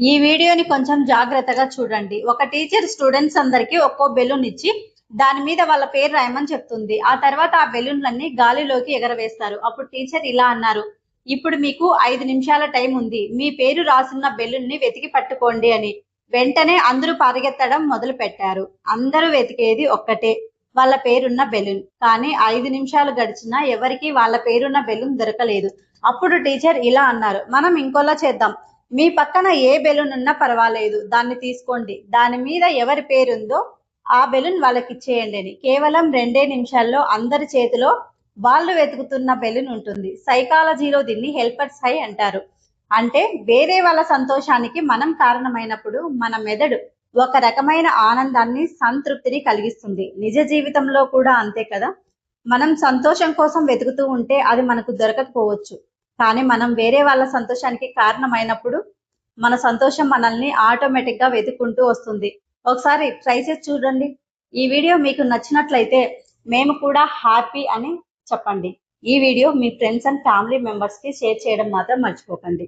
ఈ వీడియోని కొంచెం జాగ్రత్తగా చూడండి. ఒక టీచర్ స్టూడెంట్స్ అందరికి ఒక్కో బెలూన్ ఇచ్చి దాని మీద వాళ్ళ పేరు రాయమని చెప్తుంది. ఆ తర్వాత ఆ బెలూన్లన్నీ గాలిలోకి ఎగరవేస్తారు. అప్పుడు టీచర్ ఇలా అన్నారు, ఇప్పుడు మీకు 5 నిమిషాల టైం ఉంది. మీ పేరు రాసున్న బెలూన్ని వెతికి పట్టుకోండి అని. వెంటనే అందరూ పరిగెత్తడం మొదలు పెట్టారు. అందరూ వెతికేది ఒక్కటే, వాళ్ళ పేరున్న బెలూన్. కానీ 5 నిమిషాలు గడిచినా ఎవరికి వాళ్ళ పేరున్న బెలూన్ దొరకలేదు. అప్పుడు టీచర్ ఇలా అన్నారు, మనం ఇంకోలా చేద్దాం. మీ పక్కన ఏ బెలూన్ ఉన్నా పర్వాలేదు, దాన్ని తీసుకోండి. దాని మీద ఎవరి పేరుందో ఆ బెలూన్ వాళ్ళకి ఇచ్చేయండి అని. కేవలం 2 నిమిషాల్లో అందరి చేతిలో వాళ్ళు వెతుకుతున్న బెలూన్ ఉంటుంది. సైకాలజీలో దీన్ని హెల్పర్స్ హై అంటారు. అంటే వేరే వాళ్ళ సంతోషానికి మనం కారణమైనప్పుడు మన మెదడు ఒక రకమైన ఆనందాన్ని, సంతృప్తిని కలిగిస్తుంది. నిజ జీవితంలో కూడా అంతే కదా. మనం సంతోషం కోసం వెతుకుతూ ఉంటే అది మనకు దొరకకపోవచ్చు. కానీ మనం వేరే వాళ్ళ సంతోషానికి కారణమైనప్పుడు మన సంతోషం మనల్ని ఆటోమేటిక్గా వెతుక్కుంటూ వస్తుంది. ఒకసారి ట్రై చేసి చూడండి. ఈ వీడియో మీకు నచ్చినట్లయితే మేము కూడా హ్యాపీ అని చెప్పండి. ఈ video me friends and family మెంబర్స్కి షేర్ చేయడం మాత్రం మర్చిపోకండి.